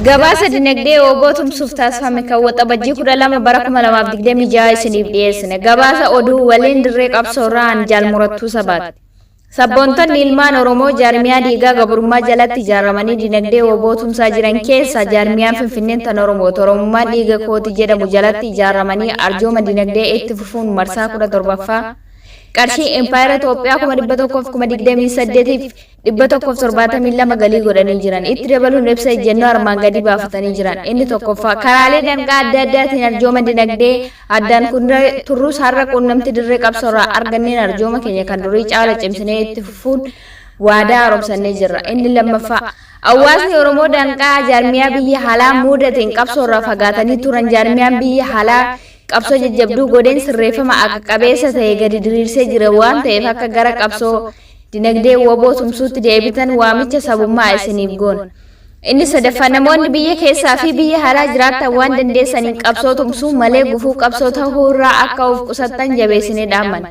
Gabaasa dinagdee obootum suftaas fame kawwata bajjii 12 bara 2026 isiniif dhiyeessine. Gabaasa oduu waliin dirree qabsoorraan jaalmurattuu sabaati. Sabboontoonni ilmaan Oromoo jaarmiyaa dhiigaa gabrummaa jalatti ijaaramanii dinagdee obootumsaa jiran keessa jaarmiyaan Finfinneen tan Oromummaan dhiiga kooti jedhamu jalatti ijaaramanii arjooma dinagdee itti fufuun marsaa 17ffaa qarshii Empire Itoophiyaa 128 172 galii godhanii jiran. Itti dabaluun ibsa ejjennoo armaan gadi baafatanii jiran. Inni tokkoffaa karaalee danqaa adda addaatiin arjooma dinagdee addaan turruus har'a quunnamti dirree qabsoorraa arganneen arjooma keenya kan durii caala cimsinee itti fufuun waadaa haaromsannee jirra. Inni lammaffaa hawaasni Oromoo danqaa jaarmiyaa biyya haalaa muudateen qabsoorraa fagaatanii turan jaarmiyaan biyya haalaa qabsoo jajjabduu godeen sirreeffama akka qabeessa ta'e gadi diriirsee jira waan ta'eef akka gara qabsoo dinagdee woboo tumsuutti deebitan waamicha sabummaa isiniif goona. Inni sadaffaa namoonni biyya keessaa fi biyya haalaa jiraatan waan dandeessaniin qabsoo tumsuu malee gufuu qabsoo ta'uu irraa akka of qusattan jabeessinee dhaamna.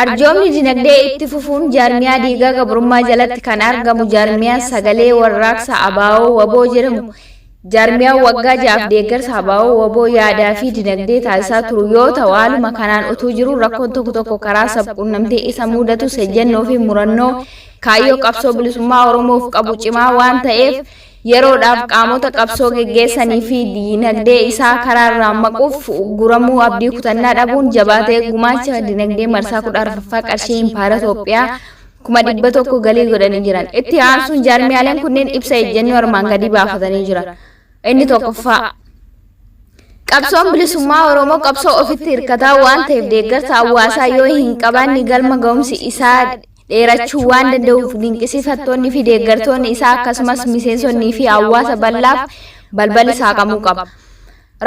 Arjoomni dinagdee itti fufuun jaarmiyaa dhiigaa gabrummaa jalatti kan argamu jaarmiyaa sagalee warraaqsa abaa'oo woboo jedhamu. Jaarmiyaa waggaa jaaf deeggarsa abaa'oo woboo yaadaa fi dinagdee taasisaa turu yoo ta'u haaluma kanaan utuu jiru rakkoon tokko karaa sabquunnamtee isa mudatu ejjennoo fi murannoo kaayyoo qabsoo bilisummaa Oromoof qabu cimaa waan ta'eef yeroodhaaf qaamota qabsoo geggeessanii fi dinagdee isaa karaarraa maquuf guramuu abdii kutannaa dhabuun jabaatee gumaacha dinagdee marsaa 14ffaa qarshii Empire Itoophiyaa 100 galii godhanii jiran. Itti aansuun jaarmiyaaleen kunneen ibsa ejjennoo armaan gadi baafatanii jiran. Inni tokkoffaa qabsoon bilisummaa Oromoo qabsoo ofitti hirkataa waan ta'eef deeggarsa hawaasaa yoo hin qabaanne galma ga'umsi isaa dheerachuu waan danda'uuf dinqisiifattoonni fi deeggartoonni isaa akkasumas miseensonnii fi hawaasa bal'aaf balballi saaqamuu qaba.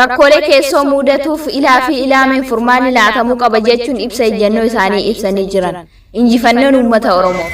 Rakkoolee keessoo mudatuuf ilaa fi ilaameen furmaanni laatamuu qaba jechuun ibsa ejjennoo isaanii ibsanii jiran. Injifannoon uummata Oromoo.